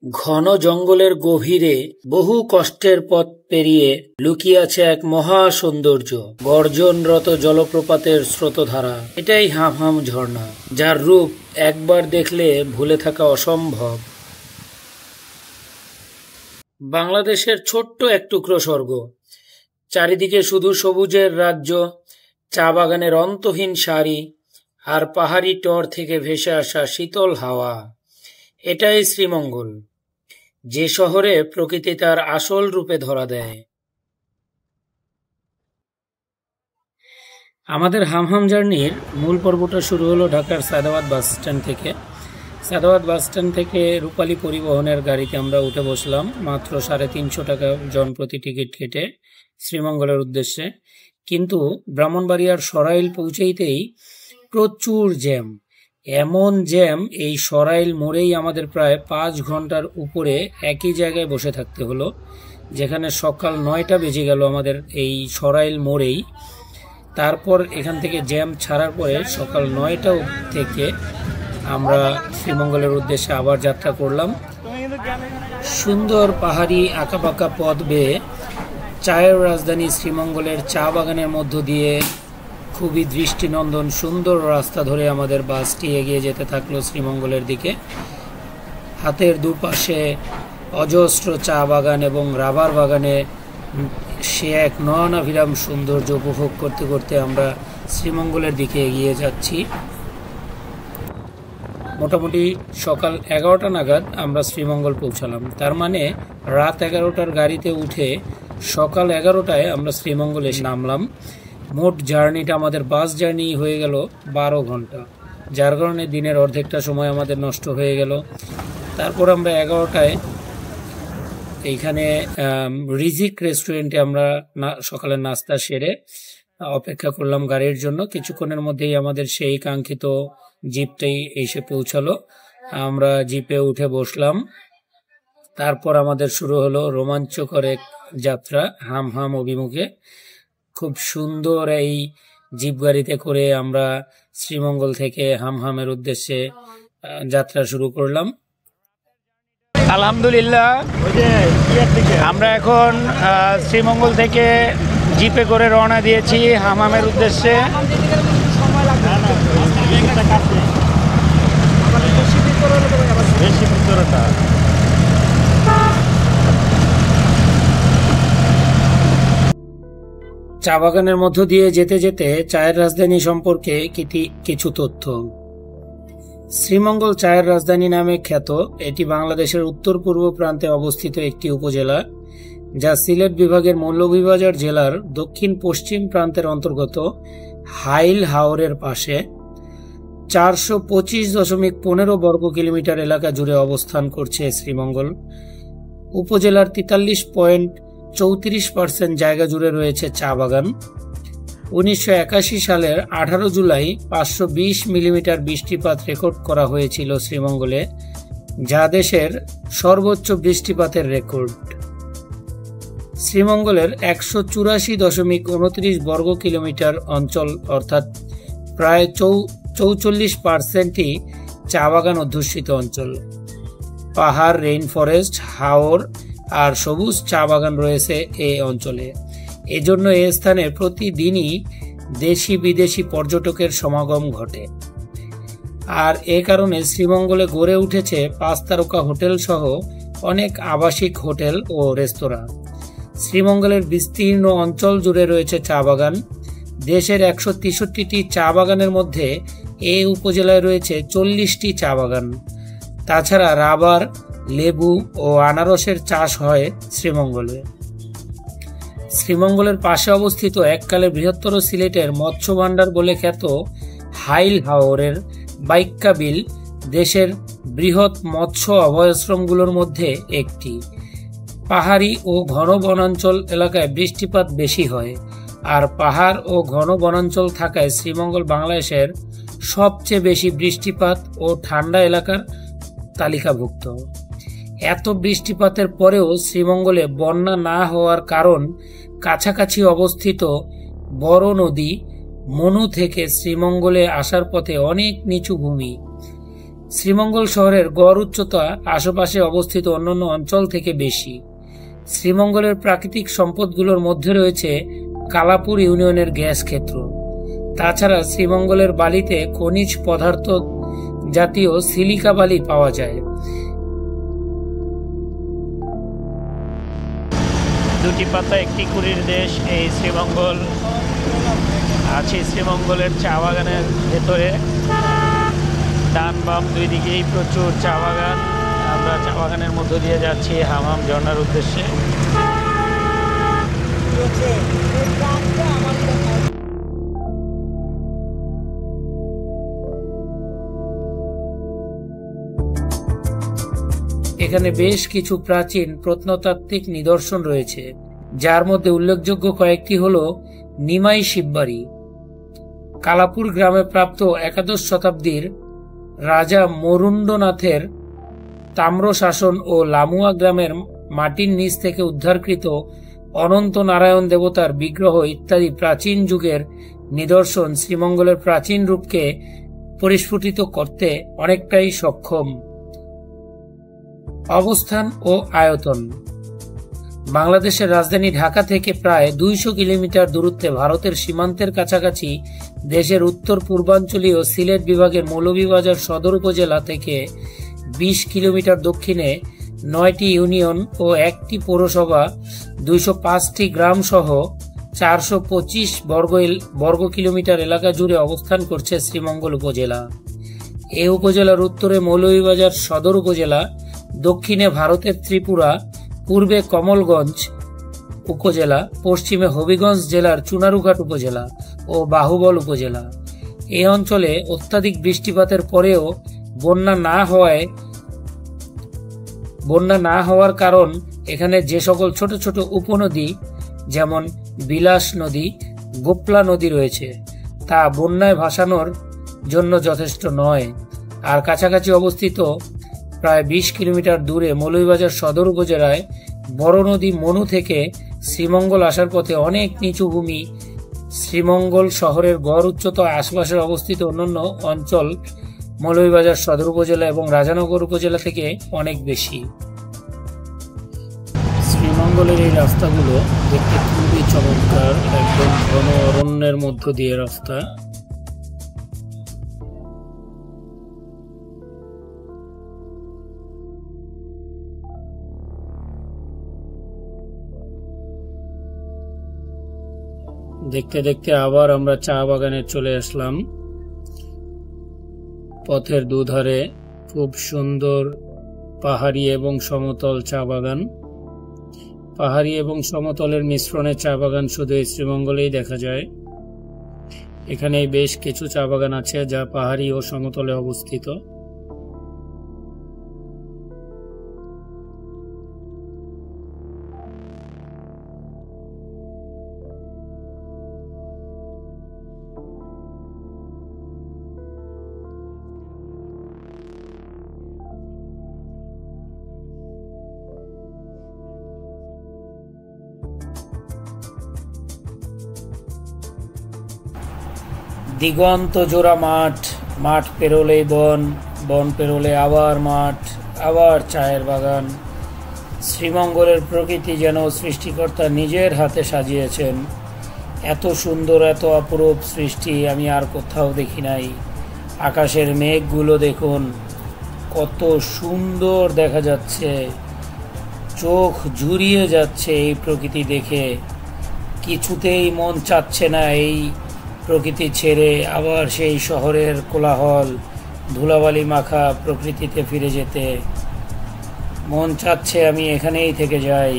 ঘন জঙ্গলের গভীরে বহু কষ্টের পথ পেরিয়ে লুকিয়ে আছে এক মহা সৌন্দর্য, গর্জনরত জলপ্রপাতের স্রোতধারা। এটাই হামহাম ঝর্ণা, যার রূপ একবার দেখলে ভুলে থাকা অসম্ভব। বাংলাদেশের ছোট্ট এক টুকরো স্বর্গ, চারিদিকে শুধু সবুজের রাজ্য, চা বাগানের অন্তহীন সারি আর পাহাড়ি টর থেকে ভেসে আসা শীতল হাওয়া। এটাই শ্রীমঙ্গল, যে শহরে প্রকৃতি তার আসল রূপে ধরা দেয়। আমাদের হামহাম জার্নির মূল পর্বটা শুরু হলো ঢাকার সায়দাবাদ বাস স্ট্যান্ড থেকে। সায়দাবাদ বাস স্ট্যান্ড থেকে রূপালী পরিবহনের গাড়িতে আমরা উঠে বসলাম মাত্র 350 টাকা জন প্রতি টিকিট কেটে শ্রীমঙ্গলের উদ্দেশ্যে। কিন্তু ব্রাহ্মণবাড়িয়ার সরাইল পৌঁছেইতেই প্রচুর জ্যাম। এমন জ্যাম, এই সরাইল মোড়েই আমাদের প্রায় 5 ঘন্টার উপরে একই জায়গায় বসে থাকতে হলো, যেখানে সকাল 9টা বেজে গেল আমাদের এই সরাইল মোড়েই। তারপর এখান থেকে জ্যাম ছাড়ার পরে সকাল 9টা থেকে আমরা শ্রীমঙ্গলের উদ্দেশ্যে আবার যাত্রা করলাম। সুন্দর পাহাড়ি আঁকাবাঁকা পথ বেয়ে চায়ের রাজধানী শ্রীমঙ্গলের চা বাগানের মধ্য দিয়ে খুবই দৃষ্টিনন্দন সুন্দর রাস্তা ধরে আমাদের বাসটি এগিয়ে যেতে থাকলো শ্রীমঙ্গলের দিকে। হাতের দুপাশে অজস্র চা বাগান এবং রাবার বাগানে সে এক নয়নাভিরাম সৌন্দর্য উপভোগ করতে করতে আমরা শ্রীমঙ্গলের দিকে এগিয়ে যাচ্ছি। মোটামুটি সকাল 11টা নাগাদ আমরা শ্রীমঙ্গল পৌঁছালাম। তার মানে রাত 11টার গাড়িতে উঠে সকাল 11টায় আমরা শ্রীমঙ্গলে নামলাম। মোট জার্নিটা আমাদের বাস জার্নি হয়ে গেল 12 ঘন্টা, যার কারণে দিনের অর্ধেকটা সময় আমাদের নষ্ট হয়ে গেল। তারপর আমরা 11টায় এইখানে রিজিক রেস্টুরেন্টে আমরা সকালের নাস্তা সেরে অপেক্ষা করলাম গাড়ির জন্য। কিছুক্ষণের মধ্যেই আমাদের সেই কাঙ্ক্ষিত জিপটাই এসে পৌঁছালো। আমরা জিপে উঠে বসলাম। তারপর আমাদের শুরু হলো রোমাঞ্চকর এক যাত্রা হামহাম অভিমুখে। খুব সুন্দর এই জিপ গাড়িতে করে আমরা শ্রীমঙ্গল থেকে হামহামের উদ্দেশ্যে যাত্রা শুরু করলাম। আলহামদুলিল্লাহ, আমরা এখন শ্রীমঙ্গল থেকে জিপে করে রওনা দিয়েছি হামহামের উদ্দেশ্যে। চা বাগানের মধ্য দিয়ে যেতে যেতে চায়ের রাজধানী সম্পর্কে কিছু তথ্য। শ্রীমঙ্গল চায়ের রাজধানী নামে খ্যাত। এটি বাংলাদেশের উত্তর পূর্ব প্রান্তে অবস্থিত একটি উপজেলা, যা সিলেট বিভাগের মৌলভীবাজার জেলার দক্ষিণ পশ্চিম প্রান্তের অন্তর্গত হাইল হাওরের পাশে 425.15 বর্গ কিলোমিটার এলাকা জুড়ে অবস্থান করছে শ্রীমঙ্গল। উপজেলার 43.34% জায়গা জুড়ে রয়েছে চা বাগান। 1981 সালের 18 জুলাই 520 মিলিমিটার বৃষ্টিপাত রেকর্ড করা হয়েছিল শ্রীমঙ্গলে, যা দেশের সর্বোচ্চ বৃষ্টিপাতের রেকর্ড। শ্রীমঙ্গলের 184.29 বর্গ কিলোমিটার অঞ্চল, অর্থাৎ প্রায় 44%ই চা বাগান অধ্যুষিত অঞ্চল। পাহাড়, রেইন ফরেস্ট, হাওর আর সবুজ চা বাগান রয়েছে এই অঞ্চলে। এজন্য এ স্থানে প্রতিদিনই দেশি বিদেশি পর্যটকের সমাগম ঘটে। আর এ কারণে শ্রীমঙ্গলে গড়ে উঠেছে 5 তারকা হোটেল সহ অনেক আবাসিক হোটেল ও রেস্তোরাঁ। শ্রীমঙ্গলের বিস্তীর্ণ অঞ্চল জুড়ে রয়েছে চা বাগান। দেশের 163টি চা বাগানের মধ্যে এই উপজেলায় রয়েছে 40টি চা বাগান। তাছাড়া রাবার, লেবু ও আনারসের চাষ হয় শ্রীমঙ্গলে। শ্রীমঙ্গলের পাশে অবস্থিত এককালে বৃহত্তর সিলেটের মৎস্য ভাণ্ডার বলে খ্যাত হাইল হাওরের বাইক্কা বিল দেশের বৃহৎ মৎস্য অভয়াশ্রমগুলোর মধ্যে একটি। পাহাড়ি ও ঘন বনাঞ্চল এলাকায় বৃষ্টিপাত বেশি হয়, আর পাহাড় ও ঘন বনাঞ্চল থাকায় শ্রীমঙ্গল বাংলাদেশের সবচেয়ে বেশি বৃষ্টিপাত ও ঠান্ডা এলাকার তালিকাভুক্ত। এত বৃষ্টিপাতের পরেও শ্রীমঙ্গলে বন্যা না হওয়ার কারণ কাছাকাছি অবস্থিত বড় নদী মনু থেকে শ্রীমঙ্গলে আসার পথে অনেক নিচু ভূমি। শ্রীমঙ্গল শহরের গড় উচ্চতা আশেপাশে অবস্থিত অন্যান্য অঞ্চল থেকে বেশি। শ্রীমঙ্গলের প্রাকৃতিক সম্পদগুলোর মধ্যে রয়েছে কালাপুর ইউনিয়নের গ্যাস ক্ষেত্র। তাছাড়া শ্রীমঙ্গলের বালিতে খনিজ পদার্থ জাতীয় সিলিকা বালি পাওয়া যায়। দুটি পাতা একটি কুড়ির দেশ এই শ্রীমঙ্গল। আছে শ্রীমঙ্গলের চা বাগানের ভেতরে, ডান বাম দুই দিকেই প্রচুর চা বাগান। আমরা চা বাগানের মধ্য দিয়ে যাচ্ছি হামাম ঝর্ণার উদ্দেশ্যে। এখানে বেশ কিছু প্রাচীন প্রত্নতাত্ত্বিক নিদর্শন রয়েছে, যার মধ্যে উল্লেখযোগ্য কয়েকটি হল নিমাই শিববাড়ি। কালাপুর গ্রামে প্রাপ্ত একাদশ শতাব্দীর রাজা মরুণ্ডনাথের তাম্রশাসন ও লামুয়া গ্রামের মাটির নিচ থেকে উদ্ধারকৃত অনন্ত নারায়ণ দেবতার বিগ্রহ ইত্যাদি প্রাচীন যুগের নিদর্শন শ্রীমঙ্গলের প্রাচীন রূপকে পরিস্ফুটিত করতে অনেকটাই সক্ষম। অবস্থান ও আয়তন। বাংলাদেশের রাজধানী ঢাকা থেকে প্রায় 200 কিলোমিটার দূরত্বে ভারতের সীমান্তের কাছাকাছি দেশের উত্তর পূর্বাঞ্চলীয় সিলেট বিভাগের মৌলভীবাজার সদর উপজেলা থেকে 20 কিলোমিটার দক্ষিণে 9টি ইউনিয়ন ও 1টি পৌরসভা, 205টি গ্রাম সহ 425 বর্গ কিলোমিটার এলাকা জুড়ে অবস্থান করছে শ্রীমঙ্গল উপজেলা। এই উপজেলার উত্তরে মৌলভীবাজার সদর উপজেলা, দক্ষিণে ভারতের ত্রিপুরা, পূর্বে কমলগঞ্জ উপজেলা, পশ্চিমে হবিগঞ্জ জেলার চুনারুঘাট উপজেলা ও বাহুবল উপজেলা। এই অঞ্চলে অত্যাধিক বৃষ্টিপাতের পরেও বন্যা না হওয়ার কারণ এখানে যে সকল ছোট ছোট উপনদী যেমন বিলাস নদী, গোপলা নদী রয়েছে তা বন্যায় ভাসানোর জন্য যথেষ্ট নয়। আর কাছাকাছি অবস্থিত প্রায় 20 কিলোমিটার দূরে মৌলভীবাজার সদর উপজেলায় বড় নদী মনু থেকে শ্রীমঙ্গল আসার পথে অনেক নিচু ভূমি। শ্রীমঙ্গল শহরের গড় উচ্চতা আশপাশের অবস্থিত অন্যান্য অঞ্চল মৌলভীবাজার সদর উপজেলা এবং রাজানগর উপজেলা থেকে অনেক বেশি। শ্রীমঙ্গলের এই রাস্তাগুলো দেখতে খুবই চমৎকার, একদম ঘন অরণ্যের মধ্য দিয়ে রাস্তা। দেখতে দেখতে আবার আমরা চা বাগানে চলে আসলাম। পথের দুধারে খুব সুন্দর পাহাড়ি এবং সমতল চা বাগান। পাহাড়ি এবং সমতলের মিশ্রণে চা বাগান শুধু এই শ্রীমঙ্গলেই দেখা যায়। এখানে বেশ কিছু চা বাগান আছে যা পাহাড়ি ও সমতলে অবস্থিত। দিগন্ত জোড়া মাঠ, মাঠ পেরোলেই বন, বন পেরোলে আবার মাঠ, আবার চায়ের বাগান। শ্রীমঙ্গলের প্রকৃতি যেন সৃষ্টিকর্তা নিজের হাতে সাজিয়েছেন। এত সুন্দর, এত অপরূপ সৃষ্টি আমি আর কোথাও দেখি নাই। আকাশের মেঘগুলো দেখুন, কত সুন্দর দেখা যাচ্ছে, চোখ জুড়িয়ে যাচ্ছে এই প্রকৃতি দেখে। কিছুতেই মন চাচ্ছে না এই প্রকৃতি ছেড়ে আবার সেই শহরের কোলাহল ধুলাবালি মাখা প্রকৃতিতে ফিরে যেতে। মন চাচ্ছে আমি এখানেই থেকে যাই।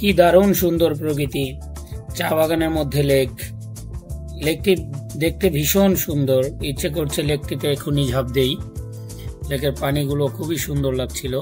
কি দারুণ সুন্দর প্রকৃতি। চা বাগানের মধ্যে লেকটি দেখতে ভীষণ সুন্দর। ইচ্ছে করছে লেকটিতে এখনই ঝাঁপ দেই। লেকের পানিগুলো খুবই সুন্দর লাগছিল।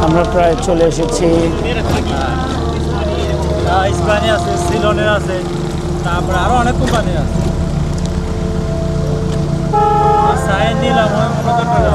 আমরা প্রায় চলে এসেছি। ইস্পানি আছে, সিলনের আছে, তারপরে আরো অনেক কোম্পানি আছে। সাইন নিলাম কত টাকা?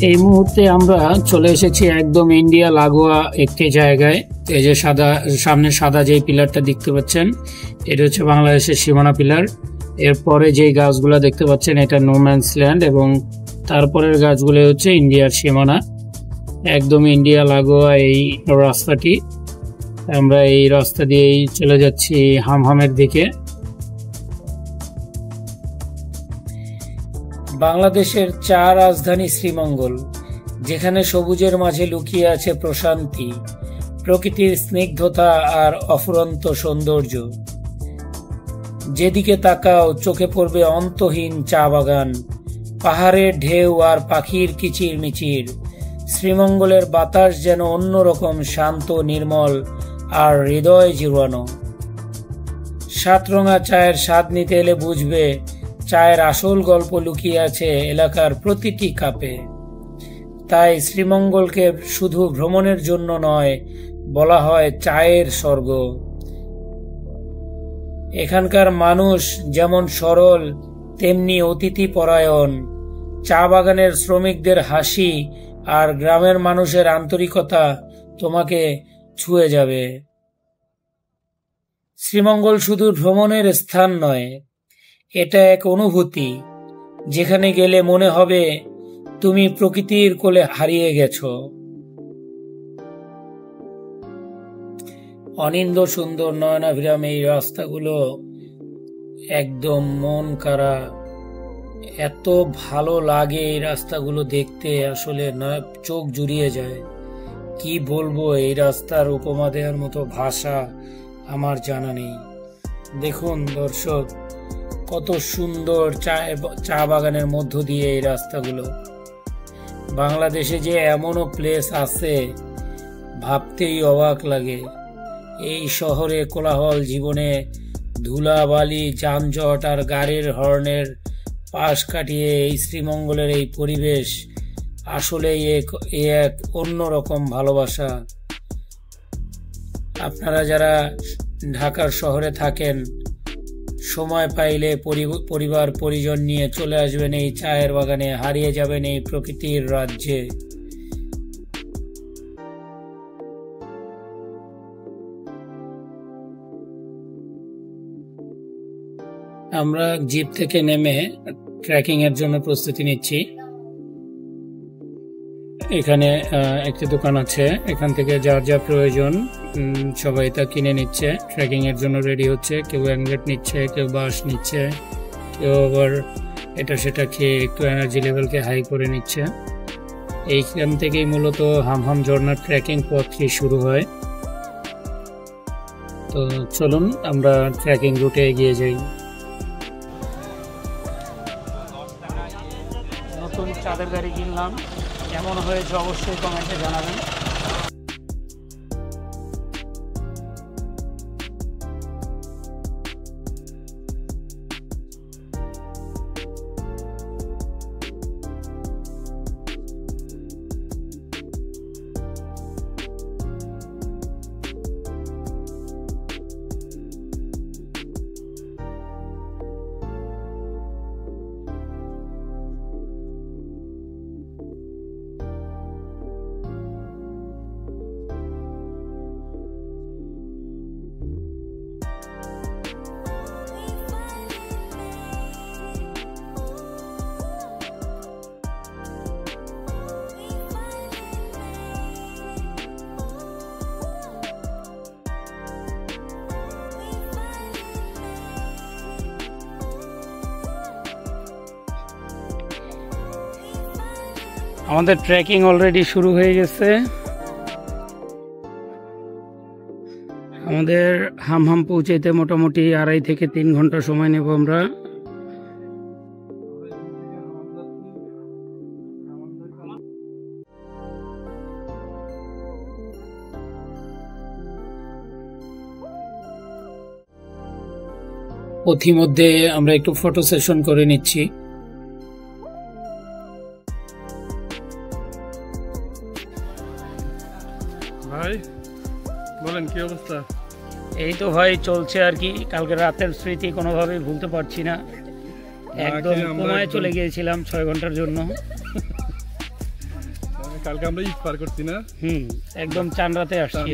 এই মুহূর্তে আমরা চলে এসেছি একদম ইন্ডিয়া লাগোয়া একটি জায়গায়। এই যে সামনে সাদা যে পিলারটা দেখতে পাচ্ছেন, এটা হচ্ছে বাংলাদেশের সীমানা পিলার। এরপরে যে গাছগুলো দেখতে পাচ্ছেন এটা নোম্যান্স ল্যান্ড, এবং তারপরের গাছগুলো হচ্ছে ইন্ডিয়ার সীমানা। একদম ইন্ডিয়া লাগোয়া এই রাস্তাটি। আমরা এই রাস্তা দিয়েই চলে যাচ্ছি হামহামের দিকে। বাংলাদেশের চা রাজধানী শ্রীমঙ্গল, যেখানে সবুজের মাঝে লুকিয়ে আছে প্রশান্তি, প্রকৃতির স্নিগ্ধতা আর অফুরন্ত সৌন্দর্য। যেদিকে তাকাও চোখে পড়বে অন্তহীন চা বাগান, পাহাড়ের ঢেউ আর পাখির কিচিরমিচির। শ্রীমঙ্গলের বাতাস যেন অন্যরকম শান্ত, নির্মল আর হৃদয় জুড়ানো। সাতরঙা চায়ের স্বাদ নিতে এলে বুঝবে চায়ের আসল গল্প লুকিয়ে আছে এলাকার প্রতিটি কাপে। তাই শ্রীমঙ্গলকে শুধু ভ্রমণের জন্য নয়, বলা হয় চায়ের স্বর্গ। এখানকার মানুষ যেমন সরল, তেমনি অতিথি পরায়ণ। চা বাগানের শ্রমিকদের হাসি আর গ্রামের মানুষের আন্তরিকতা তোমাকে ছুঁয়ে যাবে। শ্রীমঙ্গল শুধু ভ্রমণের স্থান নয়, এটা এক অনুভূতি, যেখানে গেলে মনে হবে তুমি প্রকৃতির কোলে হারিয়ে গেছো। অনিন্দ্য সুন্দর নয়নাভিরাম এই রাস্তাগুলো একদম মন কাড়া এত ভালো লাগে এই রাস্তাগুলো দেখতে, আসলে না চোখ জুড়িয়ে যায়। কি বলবো, এই রাস্তার উপমা দেওয়ার মতো ভাষা আমার জানা নেই। দেখুন দর্শক, কত সুন্দর চা বাগানের মধ্য দিয়ে এই রাস্তাগুলো। বাংলাদেশে যে এমনও প্লেস আছে ভাবতেই অবাক লাগে। এই শহরে কোলাহল জীবনে ধুলাবালি, যানজট আর গাড়ির হর্নের পাশ কাটিয়ে এই শ্রীমঙ্গলের এই পরিবেশ আসলেই এক অন্যরকম ভালোবাসা। আপনারা যারা ঢাকার শহরে থাকেন, সময় পাইলে পরিবার পরিজন নিয়ে চলে আসবেন এই চায়ের বাগানে, হারিয়ে যাবেন এই প্রকৃতির রাজ্যে। আমরা জিপ থেকে নেমে ট্রেকিং এর জন্য প্রস্তুতি নিচ্ছি। এখানে একটি দোকান আছে, এখান থেকে যার যা প্রয়োজন সবাই তা কিনে নিচ্ছে। ট্রেকিং এর জন্য রেডি হচ্ছে, কেউ অ্যাঙ্গেট নিচ্ছে, কেউ বাঁশ নিচ্ছে, কেউ আবার এটা সেটা খেয়ে একটু এনার্জি লেভেলকে হাই করে নিচ্ছে। এইখান থেকেই মূলত হামহাম ঝর্ণার ট্রেকিং পথটি শুরু হয়। তো চলুন আমরা ট্রেকিং রুটে এগিয়ে যাই। নতুন চাঁদের গাড়ি কিনলাম, কেমন হয়েছে অবশ্যই কমেন্টে জানাবেন। আমাদের ট্রেকিং অলরেডি শুরু হয়ে গেছে। আমাদের হামহাম পৌঁছাইতে মোটামুটি 2.5 থেকে 3 ঘন্টা সময় নেব আমরা। পথিমধ্যে আমরা একটু ফটো সেশন করে নিচ্ছি। ভাই বলেন কি অবস্থা? এই তো ভাই চলছে আর কি। কালকে রাতের স্মৃতি কোনোভাবেই ভুলতে পারছি না। একদম কোমায় চলে গিয়েছিলাম 6 ঘন্টার জন্য। কালকে আমরা ঈদ পার করছি না? একদম চান্দ্রাতে আসছি।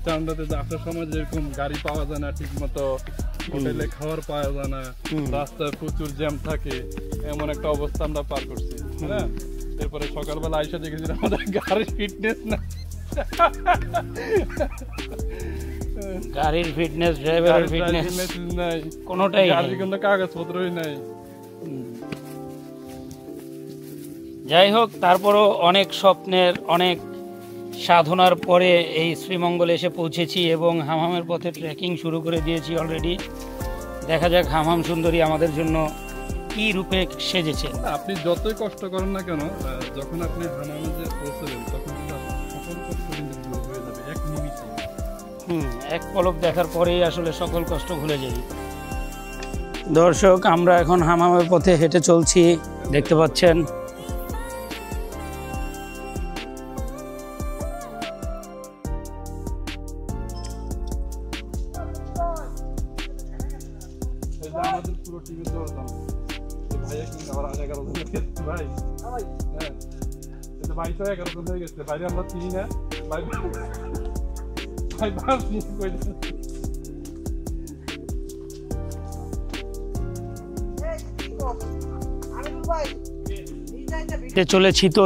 চান্দ্রাতে আসার সময় যেরকম গাড়ি পাওয়া যায় না ঠিক মতো, হোটেলে খাবার পাওয়া যায় না, রাস্তায় প্রচুর জ্যাম থাকে, এমন একটা অবস্থা আমরা পার করছি। হ্যাঁ, এরপরে সকালবেলা আইসা দেখেছি আমাদের গাড়ির ফিটনেস না, গাড়ির ফিটনেস, ড্রাইভারের ফিটনেস নাই, কোনোটাই গাড়ির কিন্তু কাগজপত্রই নাই। যাই হোক, তারপরও অনেক স্বপ্নের, অনেক সাধনার পরে এই শ্রীমঙ্গলে এসে পৌঁছেছি এবং হামহামের পথে ট্রেকিং শুরু করে দিয়েছি অলরেডি। দেখা যাক হামহাম সুন্দরী আমাদের জন্য কি রূপে সেজেছে। আপনি যতই কষ্ট করেন না কেন, যখন আপনি হামহামে যে পৌঁছবেন তখন সকল কষ্ট কিন্তু দূর হয়ে যাবে এক নিমিষে। এক পলক দেখার পরেই আসলে সকল কষ্ট ভুলে যাই। দর্শক, আমরা এখন হামহামের পথে হেঁটে চলছি, দেখতে পাচ্ছেন। আমাদের পুরো টিমের দরদাম ভাইয়া কিন্তু আবার 11 জন গেছে ভাই। হ্যাঁ, কিন্তু ভাই তো 11 জন হয়ে গেছে। বাইরে আমরা চিনি না ভাই, ভাই বাস নিয়ে কই দিছে।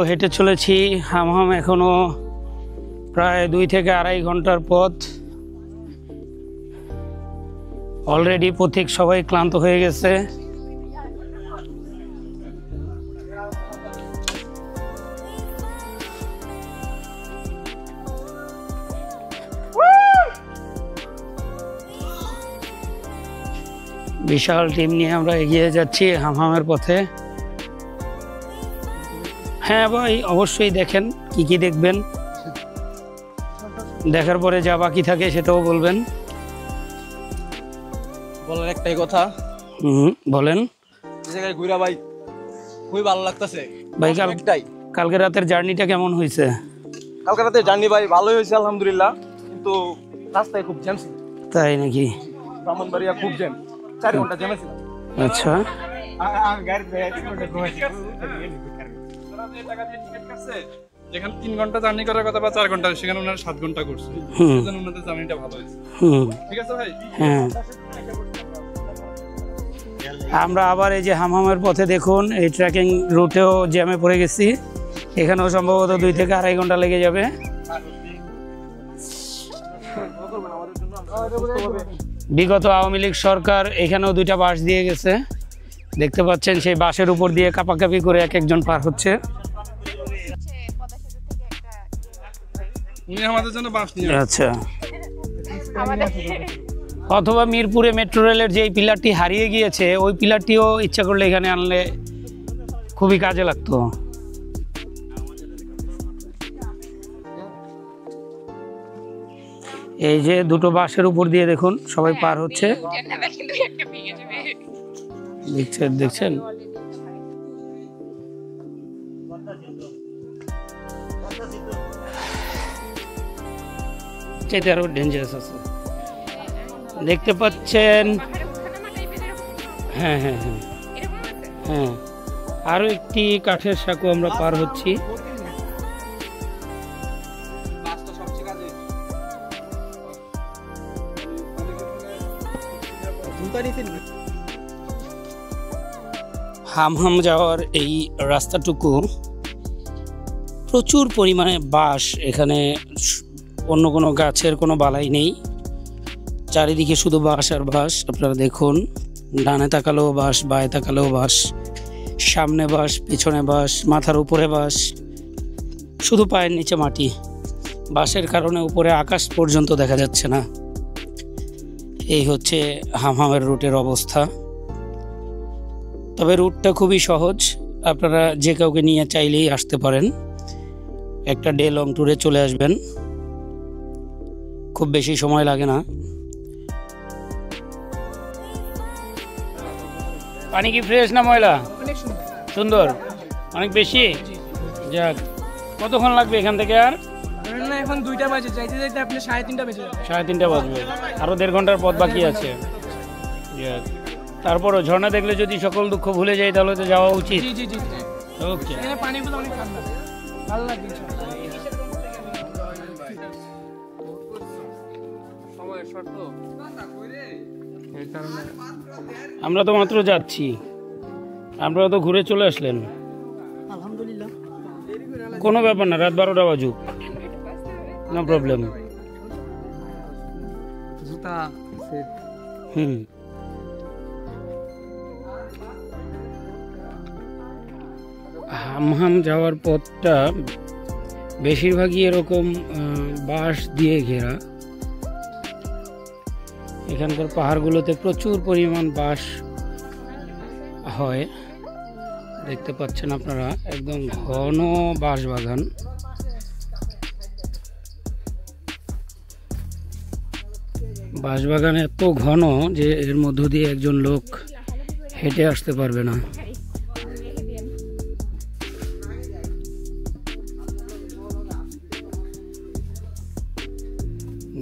হেঁটে চলেছি হামহাম এখনো প্রায় 2 থেকে 2.5 ঘন্টার পথ। অলরেডি পথিক সবাই ক্লান্ত হয়ে গেছে। বিশাল টিম নিয়ে আমরা এগিয়ে যাচ্ছি হামহামের পথে। হ্যাঁ ভাই, অবশ্যই দেখেন, কি কি দেখবেন, দেখার পরে যা বাকি থাকে সেটাও বলবেন। বলার একটাই কথা, বলেন। জায়গায় ঘুরা ভাই খুবই ভালো লাগতেছে ভাই। একটাই, কালকে রাতের জার্নিটা কেমন হয়েছে? কালকে রাতে জার্নি ভাই ভালোই হয়েছে আলহামদুলিল্লাহ, কিন্তু রাস্তায় খুব জ্যাম ছিল। তাই নাকি? ব্রাহ্মণবাড়িয়া খুব জ্যাম, 4 ঘন্টা জ্যামে ছিল। আচ্ছা, যেখানে 3 ঘন্টা জার্নি করার কথা বা 4 ঘন্টা, সেখানে ওনারা 7 ঘন্টা করছে। সেজন্য ওনাদের জার্নিটা ভালো হয়েছে। ঠিক আছে ভাই। হ্যাঁ, আমরা আবার এই যে হামহামের পথে দেখুন, এই ট্রেকিং রুটেও জ্যামে পড়ে গেছি। এখানেও সম্ভবত 2 থেকে 2.5 ঘন্টা লেগে যাবে। বিগত আওয়ামী লীগ সরকার এখানেও 2টা বাস দিয়ে গেছে, দেখতে পাচ্ছেন। সেই বাসের উপর দিয়ে কাপাকাপি করে এক একজন পার হচ্ছে। উনি আমাদের জন্য বাস নিয়ে আচ্ছা, অথবা মিরপুরে মেট্রো রেলের যে পিলারটি হারিয়ে গিয়েছে, ওই পিলারটিও ইচ্ছা করলে এখানে আনলে খুবই কাজে লাগতো। এই যে 2টো বাসের উপর দিয়ে দেখুন সবাই পার হচ্ছে। দেখছেন চাইতে আরো ডেঞ্জারাস আছে, দেখতে পাচ্ছেন। হ্যাঁ হ্যাঁ হ্যাঁ হ্যাঁ, আরো একটি কাঠের সাঁকো আমরা পার হচ্ছি। হামহাম যাওয়ার এই রাস্তাটুকু প্রচুর পরিমাণে বাঁশ, এখানে অন্য কোনো গাছের কোনো বালাই নেই, চারিদিকে শুধু বাঁশ আর বাঁশ। আপনারা দেখুন, ডানে তাকালেও বাঁশ, বাঁয়ে তাকালেও বাঁশ, সামনে বাঁশ, পিছনে বাঁশ, মাথার উপরে বাঁশ, শুধু পায়ের নিচে মাটি। বাঁশের কারণে উপরে আকাশ পর্যন্ত দেখা যাচ্ছে না। এই হচ্ছে হামহামের রুটের অবস্থা। তবে রুটটা খুবই সহজ, আপনারা যে কাউকে নিয়ে চাইলেই আসতে পারেন। একটা ডে লং ট্যুরে চলে আসবেন, খুব বেশি সময় লাগে না। পানি কি ফ্রেশ না ময়লা? সুন্দর, অনেক বেশি। যাক, কতক্ষণ লাগবে এখান থেকে? আর এখন 2টা বাজে, যাইতে যাইতে আপনি 3:30 বেজে যাবে। 3:30 বাজবে, আরো 1.5 ঘন্টার পথ বাকি আছে। তারপরও ঝর্ণা দেখলে যদি সকল দুঃখ ভুলে যাই, তাহলে তো যাওয়া উচিত। জি জি জি, ওকে। এখানে পানিগুলো অনেক ঠান্ডা, ভালো লাগবে। আমরা তো মাত্র যাচ্ছি, আপনারা তো ঘুরে চলে আসলেন। আলহামদুলিল্লাহ, কোনো ব্যাপার না, রাত 12টা বাজুক, নো প্রবলেম। জুতা সেট। হামহাম যাওয়ার পথটা বেশিরভাগই এরকম বাঁশ দিয়ে ঘেরা। এখানকার পাহাড়গুলোতে প্রচুর পরিমাণ বাঁশ হয়, দেখতে পাচ্ছেন আপনারা, একদম ঘন বাঁশ বাগান। বাঁশবাগান এত ঘন যে এর মধ্য দিয়ে একজন লোক হেঁটে আসতে পারবে না।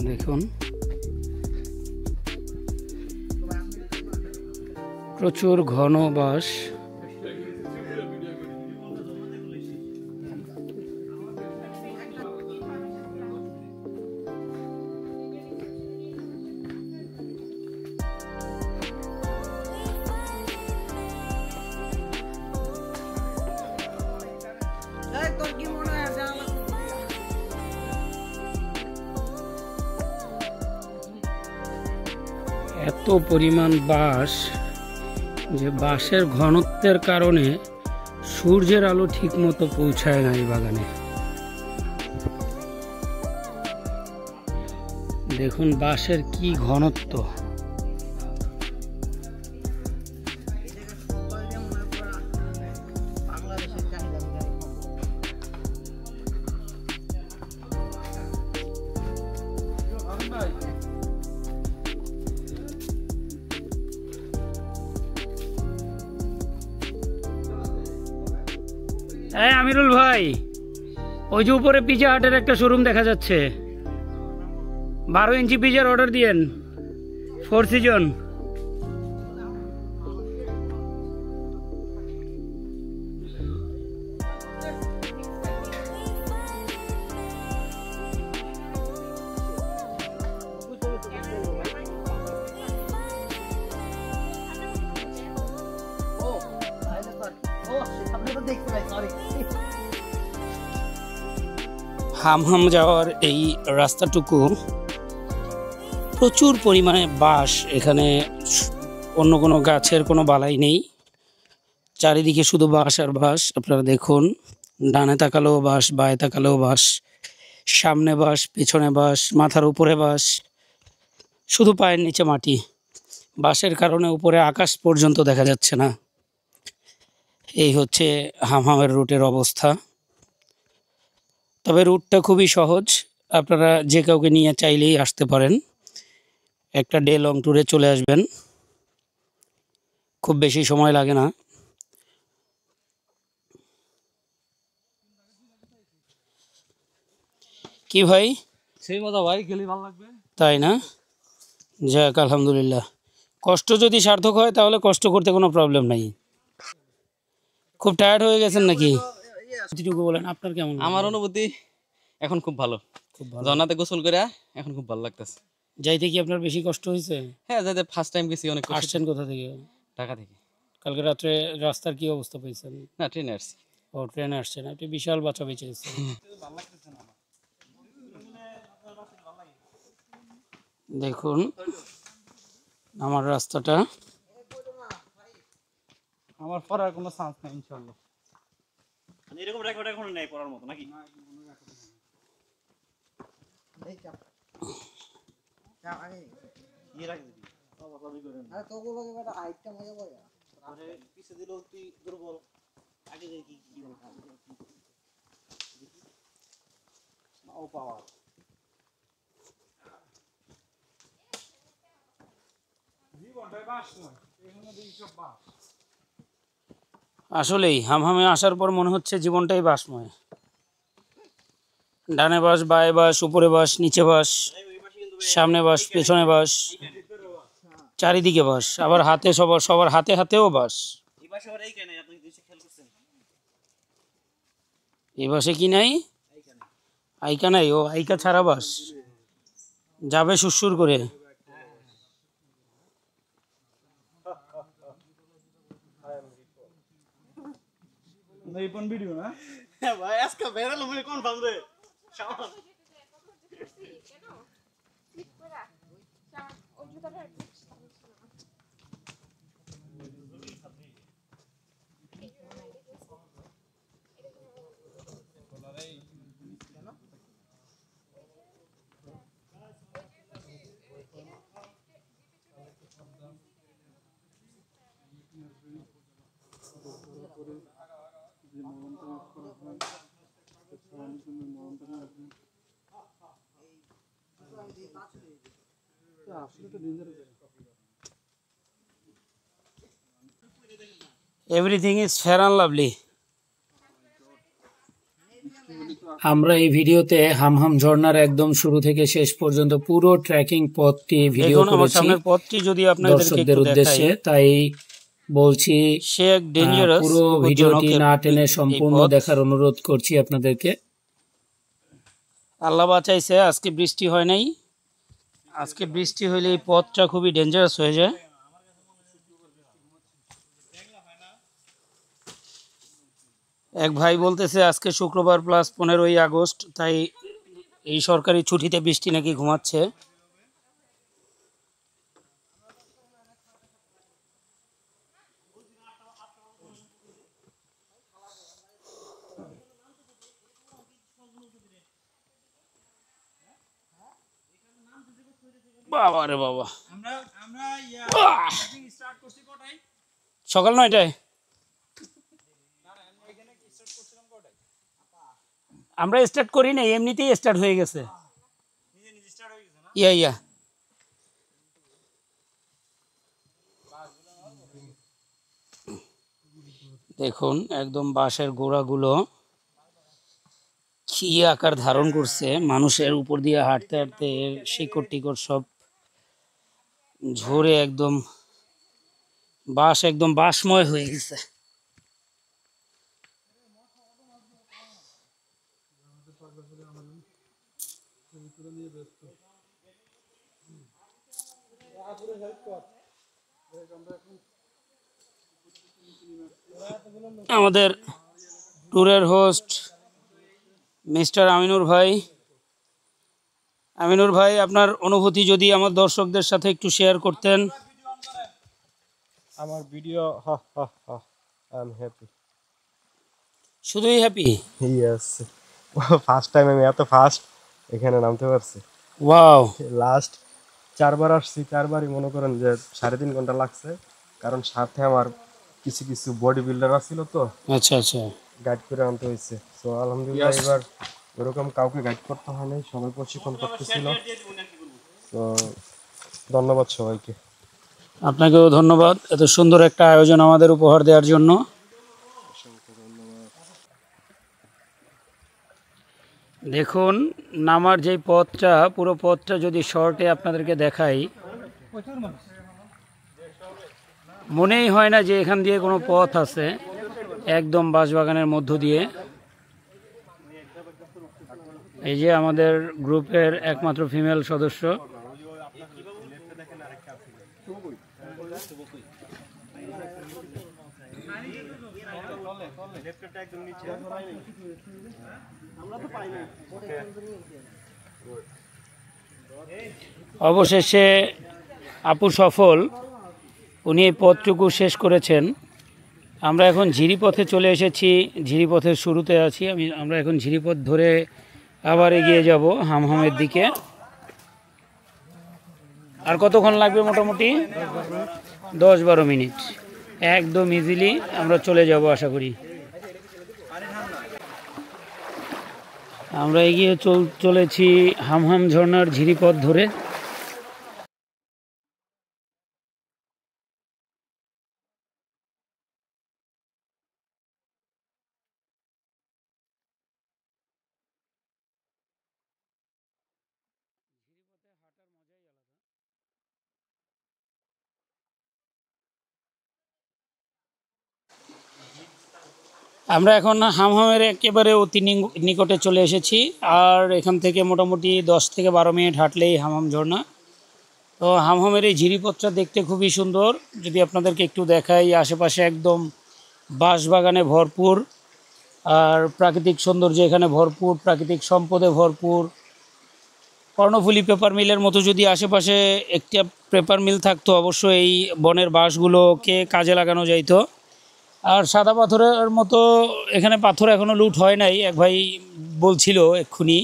দেখুন, প্রচুর ঘন বাঁশ। এত পরিমাণ বাঁশ যে বাঁশের ঘনত্বের কারণে সূর্যের আলো ঠিক মতো পৌঁছায় না এই বাগানে। দেখুন বাঁশের কি ঘনত্ব। এই আমিরুল ভাই, ওই যে উপরে পিজা হাটের একটা শোরুম দেখা যাচ্ছে, 12 ইঞ্চি পিজার অর্ডার দিয়েন, 4 সিজন। হামহাম যাওয়ার এই রাস্তাটুকু প্রচুর পরিমাণে বাঁশ, এখানে অন্য কোনো গাছের কোনো বালাই নেই, চারিদিকে শুধু বাঁশ আর বাঁশ। আপনারা দেখুন, ডানে তাকালেও বাঁশ, বাঁয়ে তাকালেও বাঁশ, সামনে বাঁশ, পিছনে বাঁশ, মাথার উপরে বাঁশ, শুধু পায়ের নিচে মাটি। বাঁশের কারণে উপরে আকাশ পর্যন্ত দেখা যাচ্ছে না। এই হচ্ছে হামহামের রুটের অবস্থা। তবে রুটটা খুবই সহজ, আপনারা যে কাউকে নিয়ে চাইলেই আসতে পারেন, একটা ডে লং ট্যুরে চলে আসবেন, খুব বেশি সময় লাগে না। কি ভাই, সেই মজা ভাই, গেলে ভালো লাগবে। তাই না? যাক আলহামদুলিল্লাহ, কষ্ট যদি সার্থক হয় তাহলে কষ্ট করতে কোনো প্রবলেম নাই। খুব টায়ার্ড হয়ে গেছেন নাকি? যেটুকু বলেন আপনার কেমন? আমার অনুভূতি এখন খুব ভালো, খুব ভালো। জন্নাতে গোসল করে এখন খুব ভালো লাগতেছে। যাইতে কি আপনার বেশি কষ্ট হয়েছে? হ্যাঁ, যাতে ফার্স্ট টাইম গেছি, অনেক কষ্ট। আসছেন কোথা থেকে? ঢাকা থেকে। কালকে রাত্রে রাস্তার কি অবস্থা পেয়েছেন? না, ট্রেনে আসছি। ও, ট্রেনে আসছেন, আপনি বিশাল বাঁচা বেঁচে গেছেন। দেখুন আমার রাস্তাটা, আমার পড়ার কোনো চান্স নাই ইনশাআল্লাহ। এরকম রেকর্ড এখন নাই পড়ার মতো নাকি? পিছিয়ে দিল তুই দুর্বল, আগে দেখি কি ও পাওয়ার। আসলেই হামহামে আসার পর মনে হচ্ছে জীবনটাই বাসময়। ডানে বাস, বাঁয়ে বাস, উপরে বাস, নিচে বাস, সামনে বাস, পেছনে বাস, চারিদিকে বাস, আবার হাতে সবার হাতে হাতেও বাস। এই বাসে কি নাই? আইকা নাই? ও আইকা ছাড়া বাস যাবে সুরসুর করে। ভিডিও না ভাই আজকে ভাইরাল হবে কনফার্ম রে। Everything is fair and lovely. আমরা এই ভিডিওতে হামহাম ঝর্ণার একদম শুরু থেকে শেষ পর্যন্ত পুরো ট্রেকিং পথটি ভিডিও করেছি সামনের পথটি যদি আপনাদেরকে দর্শকদের একটু উদ্দেশ্যে, দেখাই, তাই বলছি সে এক ডেঞ্জারাস পুরো ভিডিওটি না টেনে সম্পূর্ণ দেখার অনুরোধ করছি আপনাদেরকে। আল্লাহ বাঁচাইছে, আজকে বৃষ্টি হয় নাই। আজকে বৃষ্টি হইলে এই পথটা খুবই ডেঞ্জারাস হয়ে যায়। এক ভাই বলতেছে আজকে শুক্রবার প্লাস 15ই আগস্ট, তাই এই সরকারি ছুটিতে বৃষ্টি নাকি ঘুমাচ্ছে। বাবা রে বাবা, সকাল 9টায় আমরা স্টার্ট করি না, এমনিতেই স্টার্ট হয়ে গেছে। ইয়া দেখুন একদম বাঁশের গোড়াগুলো কি আকার ধারণ করছে, মানুষের উপর দিয়ে হাঁটতে হাঁটতে শিকড় টিকড় সব ঝরে একদম বাঁশ একদম বাঁশময় হয়ে গেছে। আমাদের ট্যুরের হোস্ট মিস্টার আমিনুর ভাই, আপনার অনুভূতি যদি আমার দর্শকদের সাথে একটু শেয়ার করতেন। আমার ভিডিও আই এম হ্যাপি। শুধুই হ্যাপি? ইয়েস, ফার্স্ট টাইম আমি এত ফাস্ট এখানে নামতে পারছি। ওয়াও। লাস্ট 4 বার আসছি, 4 বারই মনে করেন যে 3.5 ঘন্টা লাগছে, কারণ সাথে আমার কিছু কিছু বডি বিল্ডার ছিল তো, আচ্ছা আচ্ছা, গাইড করে আনতে হয়েছে। তো আলহামদুলিল্লাহ এবার এরকম কাউকে গাইড করতে হয় নাই, সবাই প্রশিক্ষণ করতেছিল। তো ধন্যবাদ সবাইকে। আপনাকেও ধন্যবাদ এত সুন্দর একটা আয়োজন আমাদের উপহার দেওয়ার জন্য। দেখুন নামার যে পথটা, পুরো পথটা যদি শর্টে আপনাদেরকে দেখাই, মনেই হয় না যে এখান দিয়ে কোনো পথ আছে, একদম বাঁশবাগানের মধ্য দিয়ে। এই যে আমাদের গ্রুপের একমাত্র ফিমেল সদস্য, অবশেষে আপু সফল, উনি এই পথটুকু শেষ করেছেন। আমরা এখন ঝিরিপথে চলে এসেছি, ঝিরিপথের শুরুতে আছি আমরা এখন ঝিরিপথ ধরে আবার এগিয়ে যাব হামহামের দিকে। আর কতক্ষণ লাগবে? মোটামুটি 10-12 মিনিট, একদম ইজিলি আমরা চলে যাব আশা করি। আমরা এগিয়ে চলেছি হামহাম ঝর্ণার ঝিরিপথ ধরে। আমরা এখন হামহামের একেবারে অতি নিকটে চলে এসেছি, আর এখান থেকে মোটামুটি 10-12 মিনিট হাঁটলেই হামহাম ঝর্ণা। তো হামহামের এই ঝিরিপথটা দেখতে খুবই সুন্দর। যদি আপনাদেরকে একটু দেখাই, আশেপাশে একদম বাঁশবাগানে ভরপুর, আর প্রাকৃতিক সৌন্দর্য এখানে ভরপুর, প্রাকৃতিক সম্পদে ভরপুর। কর্ণফুলী পেপার মিলের মতো যদি আশেপাশে একটা পেপার মিল থাকতো, অবশ্যই এই বনের বাঁশগুলোকে কাজে লাগানো যাইতো। আর সাদা পাথরের মতো এখানে পাথর এখনও লুট হয় নাই। এক ভাই বলছিল এক্ষুনি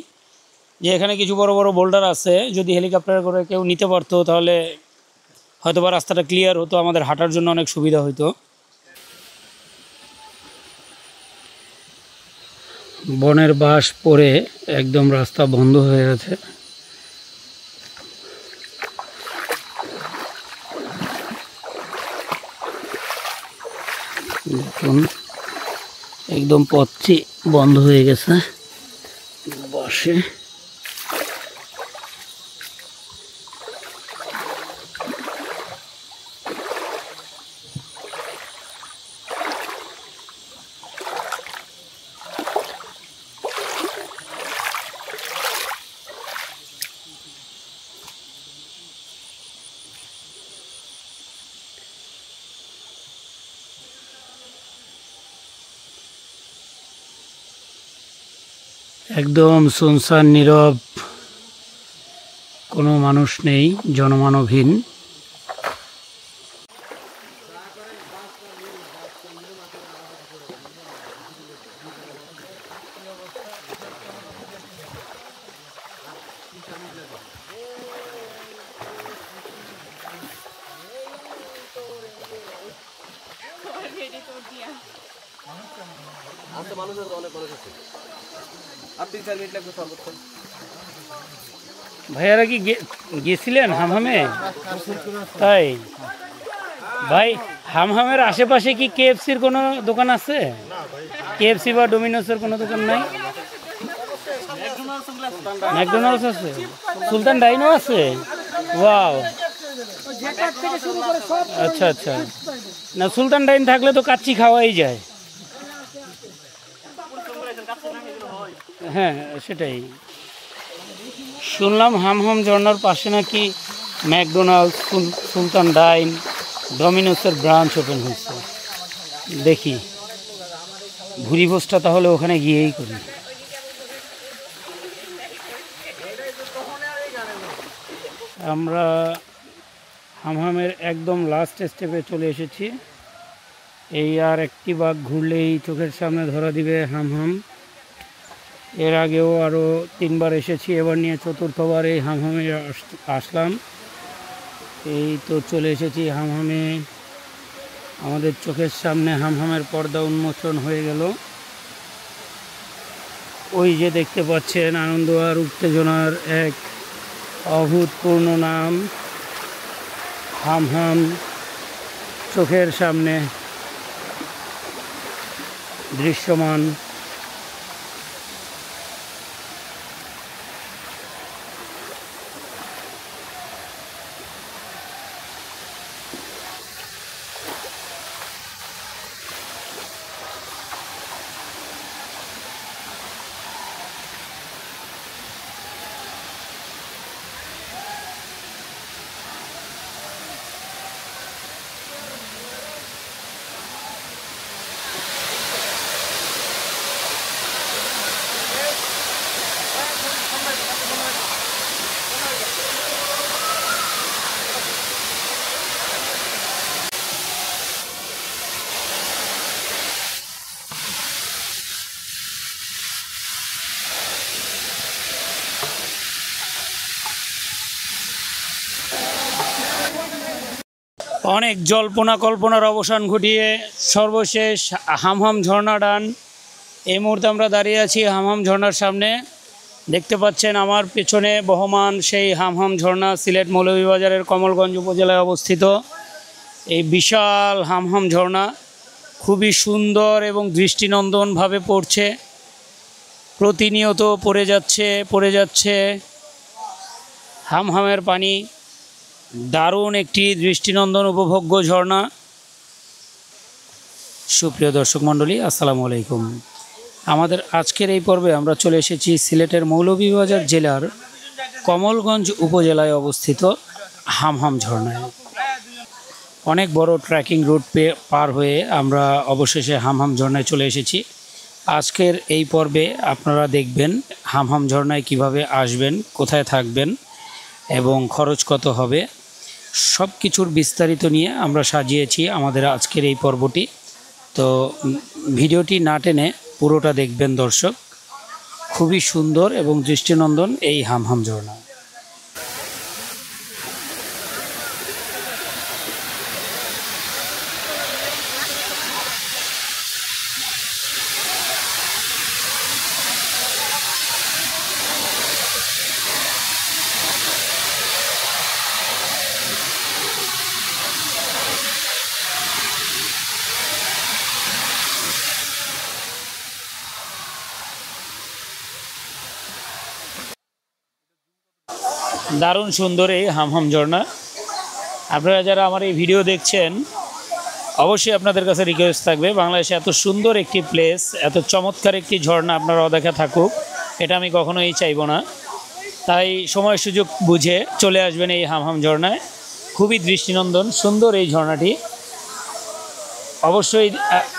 যে এখানে কিছু বড় বড় বোল্ডার আছে, যদি হেলিকপ্টার করে কেউ নিতে পারতো তাহলে হয়তোবা রাস্তাটা ক্লিয়ার হতো, আমাদের হাঁটার জন্য অনেক সুবিধা হতো। বনের বাঁশ পড়ে একদম রাস্তা বন্ধ হয়ে গেছে। দেখুন একদম পথটি বন্ধ হয়ে গেছে বাঁশে। একদম সুনসান, নীরব, কোনো মানুষ নেই, জনমানবহীন। ভাইয়ারা কি গেছিলেন হামহামে? তাই ভাই হামহামের আশেপাশে কি কেএফসির কোনো দোকান আছে? কেএফসি বা ডোমিনোসের কোনো দোকান নাই? ম্যাকডোনাল্ডস আছে, সুলতান ডাইনও আছে। ওয়াও, আচ্ছা আচ্ছা। না, সুলতান ডাইন থাকলে তো কাচ্চি খাওয়াই যায়। হ্যাঁ সেটাই শুনলাম। হামহাম ঝর্ণার পাশে নাকি ম্যাকডোনাল্ডস, সুলতান ডাইন, ডমিনোসের ব্রাঞ্চ ওপেন হয়েছে। দেখি ভুরিভোজটা তাহলে ওখানে গিয়েই করি। আমরা হামহামের একদম লাস্ট স্টেপে চলে এসেছি। এই আর একটি বাঘ ঘুরলেই চোখের সামনে ধরা দিবে হামহাম। এর আগেও আরও 3 বার এসেছি, এবার নিয়ে 4র্থবার এই হামহামে আসলাম। এই তো চলে এসেছি হামহামে। আমাদের চোখের সামনে হামহামের পর্দা উন্মোচন হয়ে গেল। ওই যে দেখতে পাচ্ছেন আনন্দ আর উত্তেজনার এক অভূতপূর্ণ নাম হামহাম চোখের সামনে দৃশ্যমান। অনেক জল্পনা কল্পনার অবসান ঘটিয়ে সর্বশেষ হামহাম ঝর্ণা ডান। এই মুহূর্তে আমরা দাঁড়িয়ে আছি হামহাম ঝর্ণার সামনে। দেখতে পাচ্ছেন আমার পেছনে বহমান সেই হামহাম ঝর্ণা, সিলেট মৌলভীবাজারের কমলগঞ্জ উপজেলায় অবস্থিত। এই বিশাল হামহাম ঝর্ণা খুবই সুন্দর এবং দৃষ্টিনন্দনভাবে পড়ছে, প্রতিনিয়ত পড়ে যাচ্ছে হামহামের পানি। দারুণ একটি দৃষ্টিনন্দন উপভোগ্য ঝর্ণা। সুপ্রিয় দর্শক মণ্ডলী, আসসালামু আলাইকুম। আমাদের আজকের এই পর্বে আমরা চলে এসেছি সিলেটের মৌলভীবাজার জেলার কমলগঞ্জ উপজেলায় অবস্থিত হামহাম ঝর্ণায়। অনেক বড় ট্রেকিং রুট পার হয়ে আমরা অবশেষে হামহাম ঝর্ণায় চলে এসেছি। আজকের এই পর্বে আপনারা দেখবেন হামহাম ঝর্ণায় কিভাবে আসবেন, কোথায় থাকবেন এবং খরচ কত হবে, সব কিছুর বিস্তারিত নিয়ে আমরা সাজিয়েছি আমাদের আজকের এই পর্বটি। তো ভিডিওটি না টেনে পুরোটা দেখবেন দর্শক। খুবই সুন্দর এবং দৃষ্টিনন্দন এই হামহাম ঝর্ণা। দারুণ সুন্দর এই হামহাম ঝর্ণা। আপনারা যারা আমার এই ভিডিও দেখছেন, অবশ্যই আপনাদের কাছে রিকোয়েস্ট থাকবে, বাংলাদেশে এত সুন্দর একটি প্লেস, এত চমৎকার একটি ঝর্ণা আপনারা অদেখা থাকুক, এটা আমি কখনোই চাইব না। তাই সময় সুযোগ বুঝে চলে আসবেন এই হামহাম ঝর্ণায়। খুবই দৃষ্টিনন্দন সুন্দর এই ঝর্ণাটি। অবশ্যই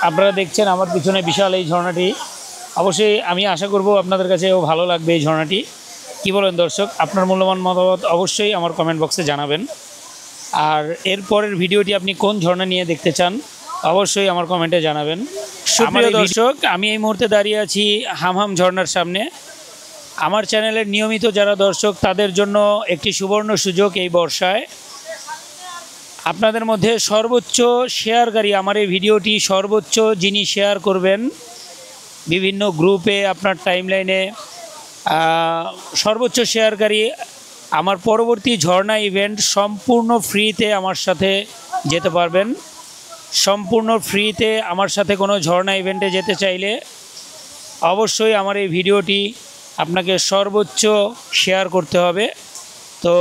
আপনারা দেখছেন আমার পিছনে বিশাল এই ঝর্ণাটি। অবশ্যই আমি আশা করব আপনাদের কাছেও ভালো লাগবে এই ঝর্ণাটি। কি বলেন দর্শক? আপনার মূল্যবান মতামত অবশ্যই আমার কমেন্ট বক্সে জানাবেন। আর এরপরের ভিডিওটি আপনি কোন ঝর্ণা নিয়ে দেখতে চান অবশ্যই আমার কমেন্টে জানাবেন। সুপ্রিয় দর্শক, আমি এই মুহূর্তে দাঁড়িয়ে আছি হামহাম ঝর্ণার সামনে। আমার চ্যানেলের নিয়মিত যারা দর্শক তাদের জন্য একটি সুবর্ণ সুযোগ এই বর্ষায়। আপনাদের মধ্যে সর্বোচ্চ শেয়ারকারী, আমার এই ভিডিওটি সর্বোচ্চ যিনি শেয়ার করবেন বিভিন্ন গ্রুপে, আপনার টাইমলাইনে সর্বোচ্চ শেয়ারকারী, আমার পরবর্তী ঝর্ণা ইভেন্ট সম্পূর্ণ ফ্রিতে আমার সাথে যেতে পারবেন। সম্পূর্ণ ফ্রিতে আমার সাথে কোনো ঝর্ণা ইভেন্টে যেতে চাইলে অবশ্যই আমার এই ভিডিওটি আপনাকে সর্বোচ্চ শেয়ার করতে হবে। তো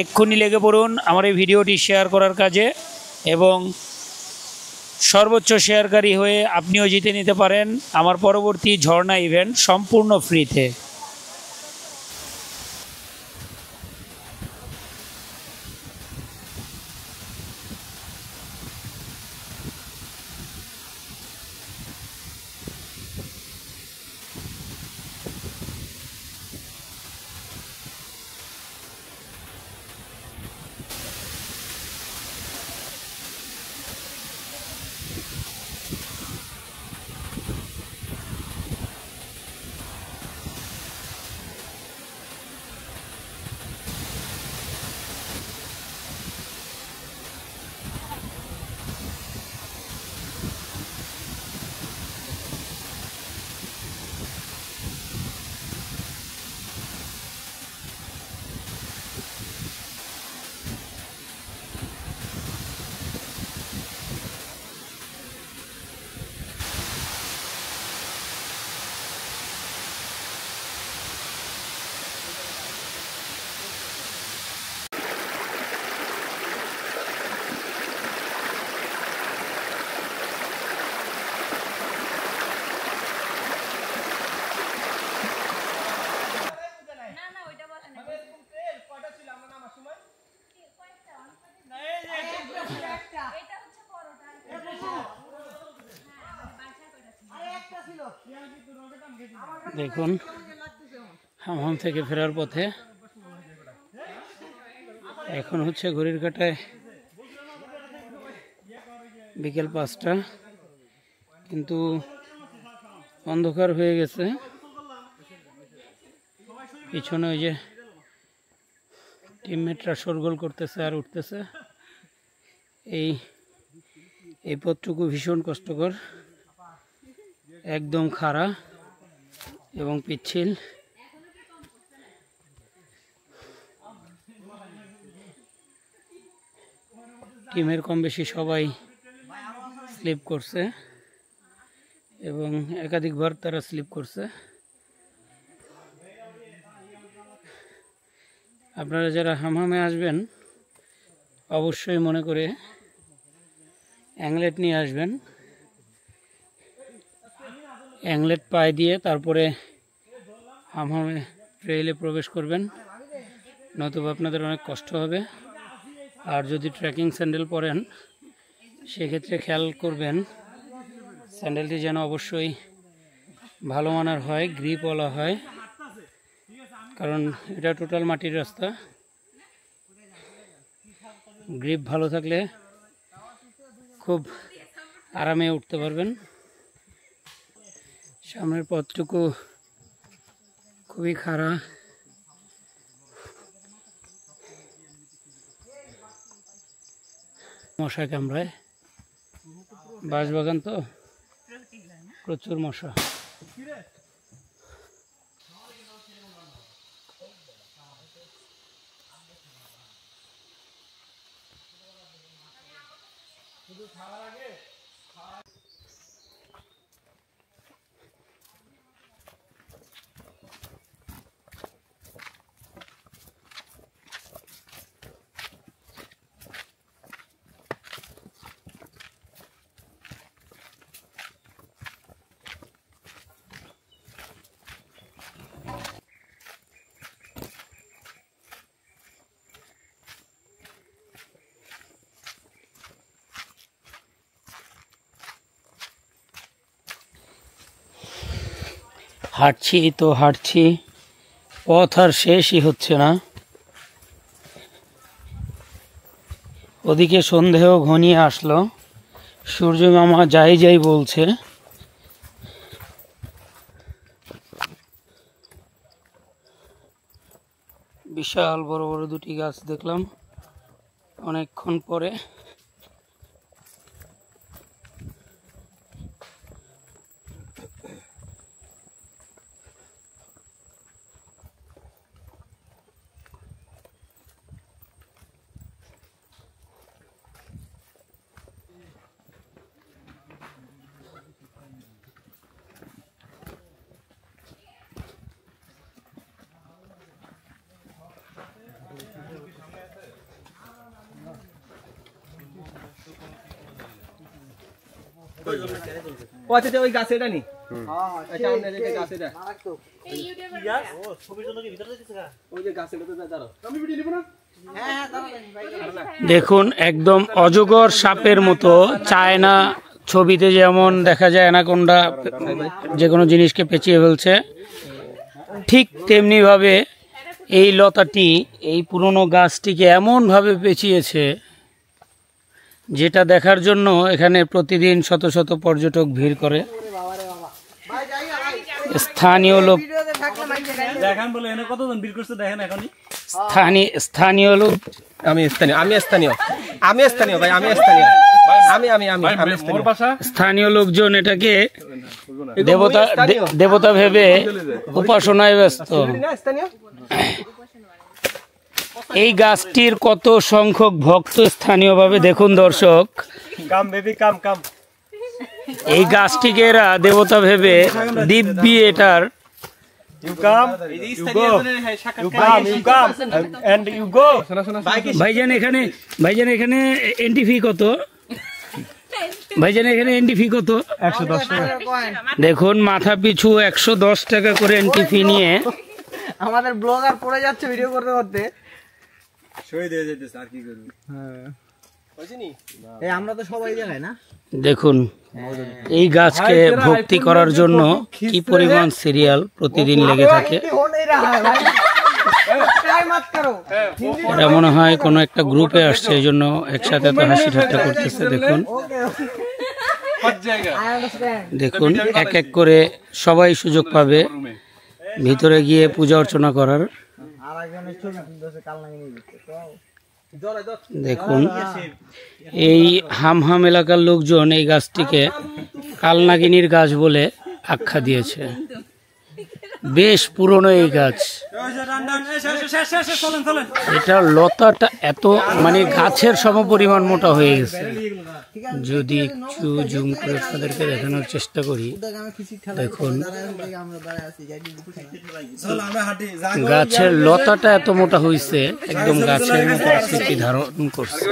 এক্ষুনি লেগে পড়ুন আমার এই ভিডিওটি শেয়ার করার কাজে, এবং সর্বোচ্চ শেয়ারকারী হয়ে আপনিও জিতে নিতে পারেন আমার পরবর্তী ঝর্ণা ইভেন্ট সম্পূর্ণ ফ্রিতে। দেখুন হামহাম থেকে ফেরার পথে এখন হচ্ছে ঘড়ির কাঁটায় বিকেল 5টা, কিন্তু অন্ধকার হয়ে গেছে। পিছনে ওই যে টিমমেটরা শোরগোল করতেছে আর উঠতেছে। এই পথটুকু ভীষণ কষ্টকর, একদম খাড়া এবং পিচ্ছিল। টিমের কম বেশি সবাই স্লিপ করছে এবং একাধিকবার তারা স্লিপ করছে। আপনারা যারা হামহামে আসবেন অবশ্যই মনে করে অ্যাংলেট নিয়ে আসবেন। অ্যাংলেট পায়ে দিয়ে তারপরে হামহামে ট্রেইলে প্রবেশ করবেন, নতুবা আপনাদের অনেক কষ্ট হবে। আর যদি ট্রেকিং স্যান্ডেল পরেন সেক্ষেত্রে খেয়াল করবেন স্যান্ডেলটি যেন অবশ্যই ভালো মানের হয়, গ্রিপওয়ালা হয়, কারণ এটা টোটাল মাটির রাস্তা। গ্রিপ ভালো থাকলে খুব আরামে উঠতে পারবেন। সামনের পথটুকু খুবই খাড়া, মশা কামড়ায়, বাঁশবাগান তো প্রচুর মশা। হাঁটছি তো হাঁটছি, পথ আর শেষই হচ্ছে না। ওদিকে সন্ধেও ঘনিয়ে আসলো, সূর্য মামা যাই যাই বলছে। বিশাল বড় বড় দুটি গাছ দেখলাম অনেকক্ষণ পরে। ও আচ্ছা ওই গাছ এটা নি আচ্ছা আমরা এই গাছ এটা এই ইউটিউবার ও ছবির জন্য কি ভিতরে দিতেছ ওই যে গাছ এটা তো দাঁড়াও আমি ভিডিও নিব না হ্যাঁ দাঁড়াও। দেখুন একদম অজগর সাপের মতো চায়না ছবিতে যেমন দেখা যায় অ্যানাকোন্ডা যে কোনো জিনিসকে পেঁচিয়ে ফেলছে, ঠিক তেমনিভাবে এই লতাটি এই পুরনো গাছটিকে এমনভাবে পেঁচিয়েছে যেটা দেখার জন্য এখানে প্রতিদিন শত শত পর্যটক ভিড় করে। স্থানীয় লোক দেখেন বলে এনে কতজন ভিড় করছে দেখেন এখনই। স্থানীয় লোক স্থানীয় লোকজন এটাকে দেবতা ভেবে উপাসনায় ব্যস্ত। এই গাছটির কত সংখ্যক ভক্ত স্থানীয়ভাবে দেখুন দর্শক, এই গাছটিকে এরা দেবতা ভেবে দিব্যি এটার ভাইজান এখানে এন্ট্রি ফি কত? ভাইজান এখানে এন্ট্রি ফি কত? 110 টাকা। দেখুন মাথা পিছু 110 টাকা করে এন্ট্রি ফি নিয়ে আমাদের ব্লগার পড়ে যাচ্ছে ভিডিও করতে করতে শহীদ হয়ে যেতেছে আর কি করব। হ্যাঁ বুঝিনি এই আমরা তো সবাই দেখাই না। দেখুন এই গাছকে ভক্তি করার জন্য কি পরিমাণ সিরিয়াল প্রতিদিন লেগে থাকে। এরা মনে হয় কোনো একটা গ্রুপে আসছে, এই জন্য একসাথে তো হাসি ঠাট্টা করতেছে। দেখুন দেখুন এক এক করে সবাই সুযোগ পাবে ভিতরে গিয়ে পূজা অর্চনা করার। দেখুন এই হামহাম এলাকার লোকজন এই গাছটিকে কালনাগিনীর গাছ বলে আখ্যা দিয়েছে। বেশ পুরনো এই গাছ, এটা লতাটা এত মানে গাছের সমপরিমাণ মোটা হয়ে গেছে। যদি একটু জুম করে আপনাদেরকে দেখানোর চেষ্টা করি, দেখুন গাছের লতাটা এত মোটা হয়েছে একদম গাছের মতো আকৃতি ধারণ করছে।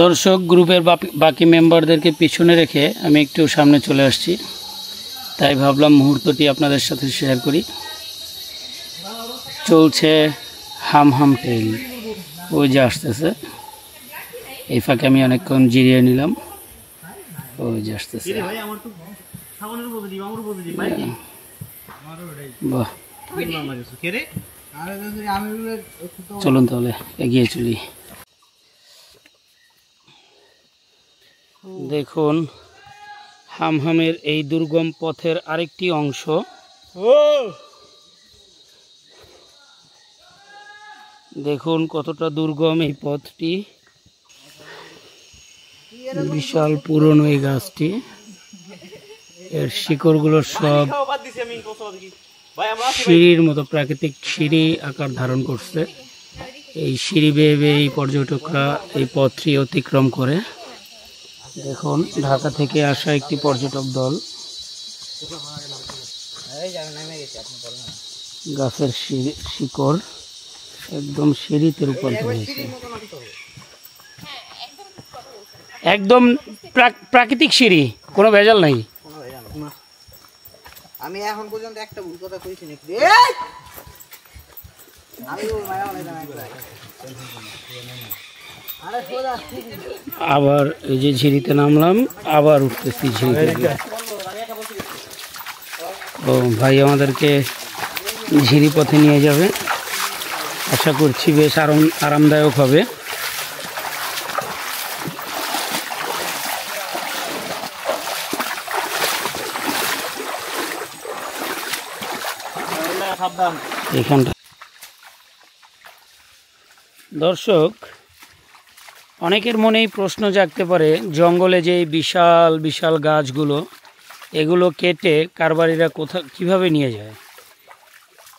দর্শক গ্রুপের বাকি মেম্বারদেরকে পিছনে রেখে আমি একটু সামনে চলে আসছি, তাই ভাবলাম মুহূর্তটি আপনাদের সাথে শেয়ার করি। চলছে হামহাম ট্রেল, ওই যে আসতেছে, এই ফাঁকে আমি অনেকক্ষণ জিরিয়ে নিলাম। ওই যে আসতেছে, বাহ চলুন তাহলে এগিয়ে চলি। দেখুন হামহামের এই দুর্গম পথের আরেকটি অংশ। দেখুন কতটা দুর্গম এই পথটি, বিশাল পুরনো এই গাছটি, এর শিকড়গুলো সব সিঁড়ির মতো প্রাকৃতিক সিঁড়ি আকার ধারণ করছে। এই সিঁড়ি বেয়ে বেয়ে এই পর্যটকরা এই পথটি অতিক্রম করে। দেখুন ঢাকা থেকে আসা একটি পর্যটক দল গাছের শিকড় একদম সিঁড়িতে রূপান্তর হয়েছে, একদম প্রাকৃতিক সিঁড়ি, কোনো ভেজাল নাই। আমি এখন পর্যন্ত একটা ভুল কথা কইছি নাকি আবার এই যে ঝিরিতে নামলাম, আবার উঠতেছি ঝিরি থেকে। ও ভাই আমাদেরকে ঝিরি পথে নিয়ে যাবে, আশা করছি বেশ আরামদায়ক হবে। এখানটা দর্শক অনেকের মনেই প্রশ্ন জাগতে পারে, জঙ্গলে যে বিশাল বিশাল গাছগুলো, এগুলো কেটে কারবারিরা কিভাবে নিয়ে যায়।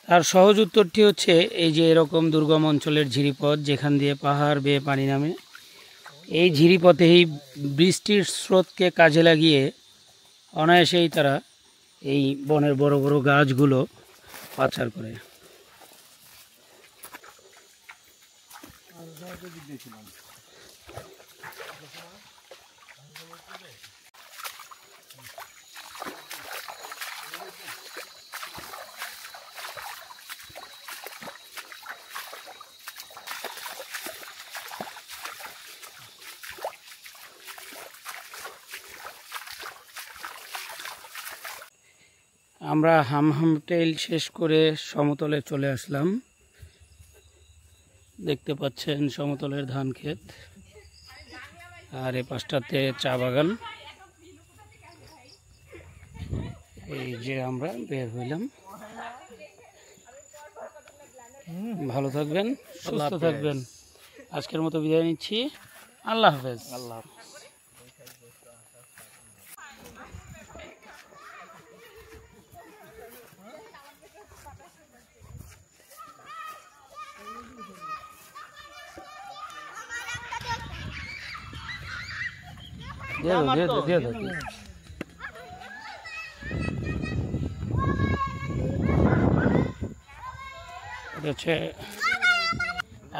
তার সহজ উত্তরটি হচ্ছে এই যে এরকম দুর্গম অঞ্চলের ঝিরিপথ, যেখান দিয়ে পাহাড় বেয়ে পানি নামে, এই ঝিরিপথেই বৃষ্টির স্রোতকে কাজে লাগিয়ে অনায়াসেই তারা এই বনের বড় বড় গাছগুলো পাচার করে। আমরা হামহাম ট্রেইল শেষ করে সমতলে চলে আসলাম। দেখতে পাচ্ছেন সমতলের ধান ক্ষেত, আর এই পাশটাতে চা বাগান। এই যে আমরা বের হইলাম। ভালো থাকবেন, সুস্থ থাকবেন। আজকের মতো বিদায় নিচ্ছি। আল্লাহ হাফেজ। আল্লাহ হাফেজ।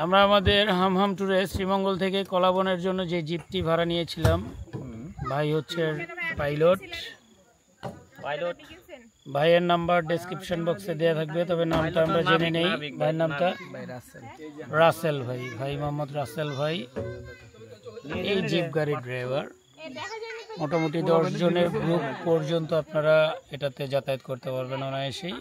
আমরা আমাদের হামহাম ট্যুরে শ্রীমঙ্গল থেকে কলাবনের জন্য যে জিপটি ভাড়া নিয়েছিলাম, ভাই হচ্ছে পাইলট। ভাইয়ের নাম্বার ডেসক্রিপশন বক্সে দেওয়া থাকবে, তবে নামটা আমরা জেনে নেই। ভাইয়ের নামটা রাসেল ভাই, ভাই মোহাম্মদ রাসেল ভাই এই জিপ গাড়ির ড্রাইভার। মোটামুটি 10 জনের গ্রুপ পর্যন্ত আপনারা এটাতে যাতায়াত করতে পারবেন অনায়াসেই।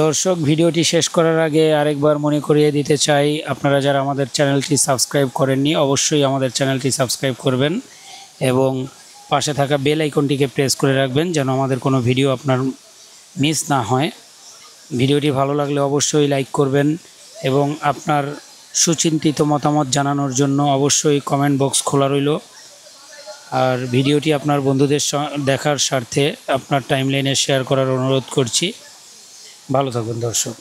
দর্শক, ভিডিওটি শেষ করার আগে আরেকবার মনে করিয়ে দিতে চাই, আপনারা যারা আমাদের চ্যানেলটি সাবস্ক্রাইব করেননি অবশ্যই আমাদের চ্যানেলটি সাবস্ক্রাইব করবেন এবং পাশে থাকা বেল আইকনটিকে প্রেস করে রাখবেন যেন আমাদের কোনো ভিডিও আপনার মিস না হয়। ভিডিওটি ভালো লাগলে অবশ্যই লাইক করবেন এবং আপনার সুচিন্তিত মতামত জানানোর জন্য অবশ্যই কমেন্ট বক্স খোলা রইল। আর ভিডিওটি আপনার বন্ধুদের দেখার স্বার্থে আপনার টাইমলাইনে শেয়ার করার অনুরোধ করছি। ভালো থাকবেন দর্শক।